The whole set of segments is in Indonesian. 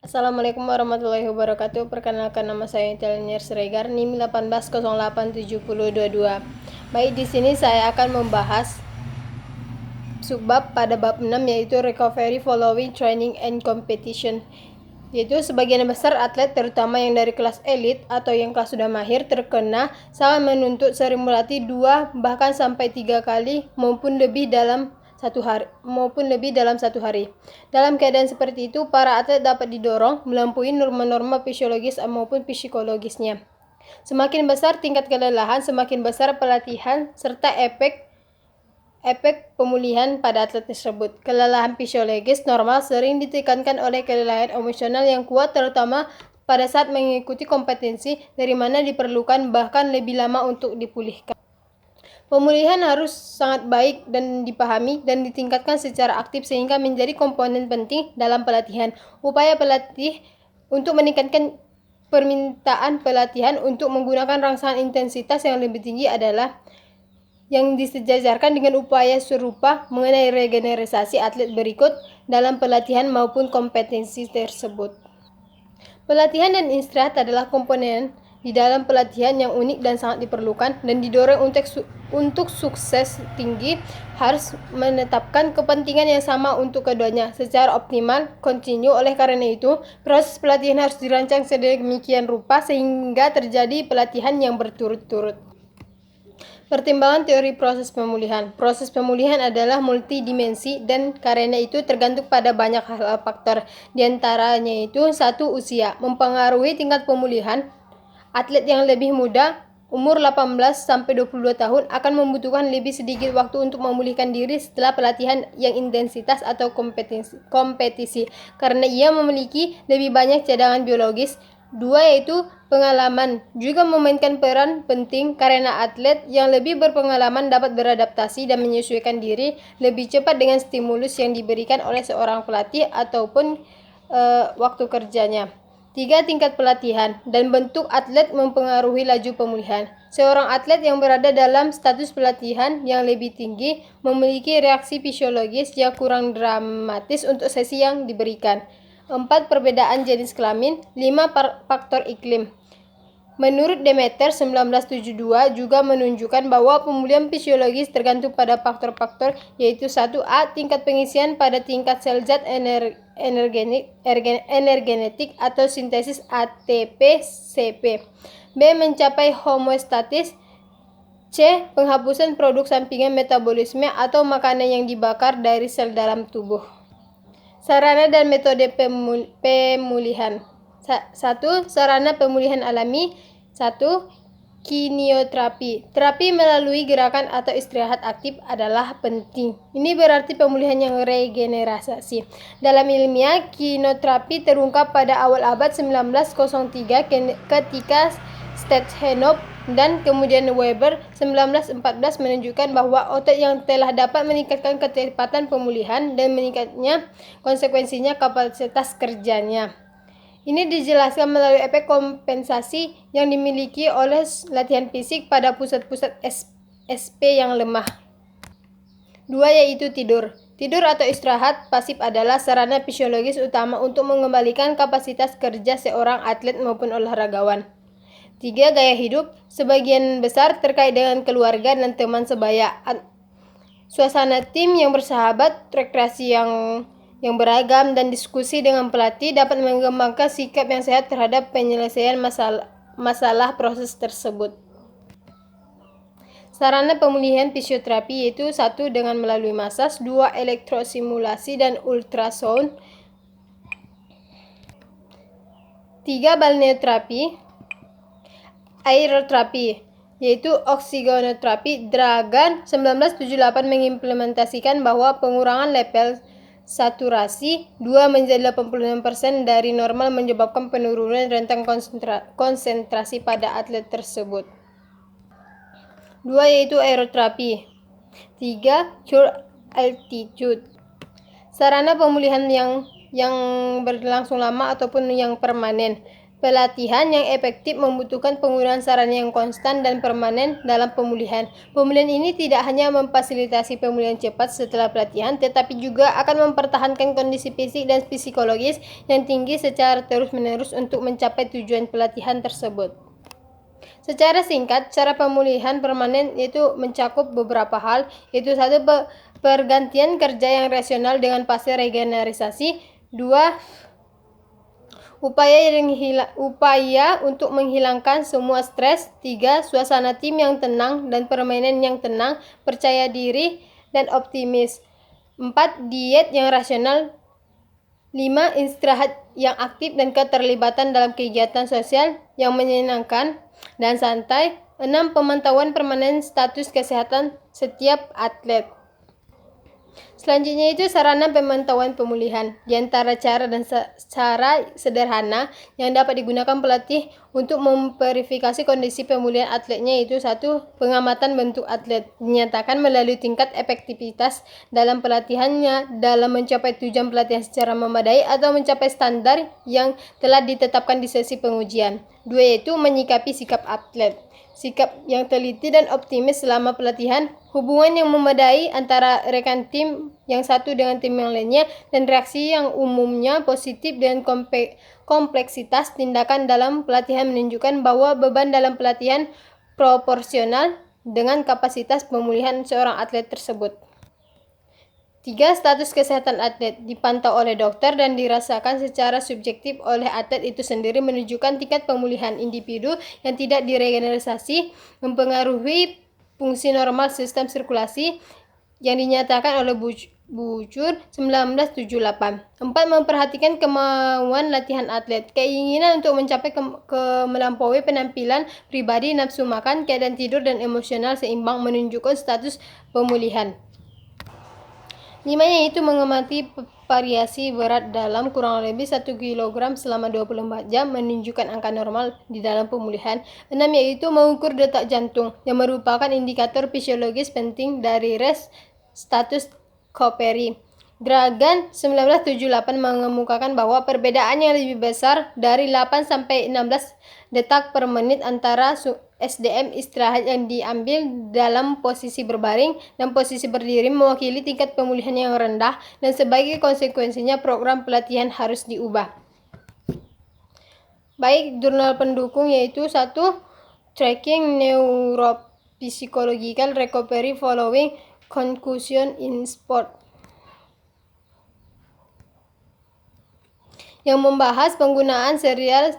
Assalamualaikum warahmatullahi wabarakatuh. Perkenalkan, nama saya Intelinier Siregar, NIM 18087022. Baik, di sini saya akan membahas subbab pada bab 6, yaitu recovery following training and competition. Yaitu sebagian besar atlet, terutama yang dari kelas elit atau yang kelas sudah mahir, terkena sangat menuntut sering berlatih 2 bahkan sampai 3 kali maupun lebih dalam satu hari. Dalam keadaan seperti itu, para atlet dapat didorong melampaui norma-norma fisiologis maupun psikologisnya. Semakin besar tingkat kelelahan, semakin besar pelatihan serta efek pemulihan pada atlet tersebut. Kelelahan fisiologis normal sering ditekankan oleh kelelahan emosional yang kuat, terutama pada saat mengikuti kompetensi, dari mana diperlukan bahkan lebih lama untuk dipulihkan. Pemulihan harus sangat baik dan dipahami dan ditingkatkan secara aktif sehingga menjadi komponen penting dalam pelatihan. Upaya pelatih untuk meningkatkan permintaan pelatihan untuk menggunakan rangsangan intensitas yang lebih tinggi adalah yang disejajarkan dengan upaya serupa mengenai regenerasi atlet berikut dalam pelatihan maupun kompetensi tersebut. Pelatihan dan istirahat adalah komponen di dalam pelatihan yang unik dan sangat diperlukan dan didorong untuk sukses tinggi. Harus menetapkan kepentingan yang sama untuk keduanya secara optimal, kontinu. Oleh karena itu, proses pelatihan harus dirancang sedemikian rupa sehingga terjadi pelatihan yang berturut-turut. Pertimbangan teori proses pemulihan. Proses pemulihan adalah multidimensi dan karena itu tergantung pada banyak hal faktor. Di antaranya itu 1. Usia mempengaruhi tingkat pemulihan. Atlet yang lebih muda, umur 18 sampai 22 tahun, akan membutuhkan lebih sedikit waktu untuk memulihkan diri setelah pelatihan yang intensitas atau kompetisi karena ia memiliki lebih banyak cadangan biologis. 2. Yaitu pengalaman juga memainkan peran penting karena atlet yang lebih berpengalaman dapat beradaptasi dan menyesuaikan diri lebih cepat dengan stimulus yang diberikan oleh seorang pelatih ataupun waktu kerjanya. 3. Tingkat pelatihan dan bentuk atlet mempengaruhi laju pemulihan. Seorang atlet yang berada dalam status pelatihan yang lebih tinggi memiliki reaksi fisiologis yang kurang dramatis untuk sesi yang diberikan. 4. Perbedaan jenis kelamin. 5. Faktor iklim. Menurut Demeter 1972 juga menunjukkan bahwa pemulihan fisiologis tergantung pada faktor-faktor, yaitu 1. Tingkat pengisian pada tingkat sel zat energetik atau sintesis ATP-CP. B. Mencapai homeostatis. C. Penghapusan produk sampingan metabolisme atau makanan yang dibakar dari sel dalam tubuh. Sarana dan metode pemulihan. 1. Sarana pemulihan alami. 1. Kinioterapi. Terapi melalui gerakan atau istirahat aktif adalah penting. Ini berarti pemulihan yang regenerasi. Dalam ilmiah, kinioterapi terungkap pada awal abad 1903 ketika Stethenov dan kemudian Weber 1914 menunjukkan bahwa otot yang telah dapat meningkatkan kecepatan pemulihan dan meningkatnya konsekuensinya kapasitas kerjanya. Ini dijelaskan melalui efek kompensasi yang dimiliki oleh latihan fisik pada pusat-pusat SP yang lemah. 2. Yaitu tidur. Tidur atau istirahat pasif adalah sarana fisiologis utama untuk mengembalikan kapasitas kerja seorang atlet maupun olahragawan. 3. Gaya hidup. Sebagian besar terkait dengan keluarga dan teman sebaya. Suasana tim yang bersahabat, rekreasi yang beragam, dan diskusi dengan pelatih dapat mengembangkan sikap yang sehat terhadap penyelesaian masalah proses tersebut. Sarana pemulihan fisioterapi yaitu 1. Dengan melalui masas. 2. Elektrosimulasi dan ultrasound. 3. Balneoterapi. Aeroterapi yaitu oksigenoterapi. Dragan 1978 mengimplementasikan bahwa pengurangan level saturasi 2 menjadi 86% dari normal menyebabkan penurunan rentang konsentrasi pada atlet tersebut. 2. Yaitu aeroterapi. 3. Cure altitude. Sarana pemulihan yang berlangsung lama ataupun yang permanen. Pelatihan yang efektif membutuhkan penggunaan sarana yang konstan dan permanen dalam pemulihan. Pemulihan ini tidak hanya memfasilitasi pemulihan cepat setelah pelatihan, tetapi juga akan mempertahankan kondisi fisik dan psikologis yang tinggi secara terus-menerus untuk mencapai tujuan pelatihan tersebut. Secara singkat, cara pemulihan permanen itu mencakup beberapa hal, yaitu satu, pergantian kerja yang rasional dengan fase regenerasi. Dua, upaya untuk menghilangkan semua stres. 3. Suasana tim yang tenang dan permainan yang tenang, percaya diri, dan optimis. 4. Diet yang rasional. 5. Istirahat yang aktif dan keterlibatan dalam kegiatan sosial yang menyenangkan dan santai. 6. Pemantauan permanen status kesehatan setiap atlet. Selanjutnya itu sarana pemantauan pemulihan. Di antara cara sederhana yang dapat digunakan pelatih untuk memverifikasi kondisi pemulihan atletnya itu satu, pengamatan bentuk atlet. Dinyatakan melalui tingkat efektivitas dalam pelatihannya dalam mencapai tujuan pelatihan secara memadai atau mencapai standar yang telah ditetapkan di sesi pengujian. 2. Yaitu menyikapi sikap atlet. Sikap yang teliti dan optimis selama pelatihan, hubungan yang memadai antara rekan tim yang satu dengan tim yang lainnya, dan reaksi yang umumnya positif dan kompleksitas tindakan dalam pelatihan menunjukkan bahwa beban dalam pelatihan proporsional dengan kapasitas pemulihan seorang atlet tersebut. 3. Status kesehatan atlet dipantau oleh dokter dan dirasakan secara subjektif oleh atlet itu sendiri, menunjukkan tingkat pemulihan individu yang tidak diregenerasi, mempengaruhi fungsi normal sistem sirkulasi yang dinyatakan oleh Bucur 1978. 4. Memperhatikan kemauan latihan atlet, keinginan untuk mencapai melampaui penampilan pribadi, nafsu makan, keadaan tidur, dan emosional seimbang menunjukkan status pemulihan. 5. Yaitu mengamati variasi berat dalam kurang lebih 1 kg selama 24 jam menunjukkan angka normal di dalam pemulihan. 6. Yaitu mengukur detak jantung yang merupakan indikator fisiologis penting dari rest status Coperi. Dragan 1978 mengemukakan bahwa perbedaan yang lebih besar dari 8 sampai 16 detak per menit antara SDM istirahat yang diambil dalam posisi berbaring dan posisi berdiri mewakili tingkat pemulihan yang rendah, dan sebagai konsekuensinya program pelatihan harus diubah. Baik, jurnal pendukung yaitu 1. Tracking Neuropsychological Recovery Following Concussion in Sport, yang membahas penggunaan serial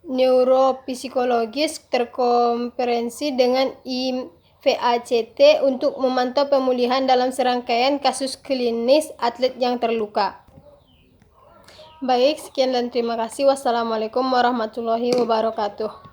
neuropsikologis terkonferensi dengan IVACT untuk memantau pemulihan dalam serangkaian kasus klinis atlet yang terluka. Baik, sekian dan terima kasih. Wassalamualaikum warahmatullahi wabarakatuh.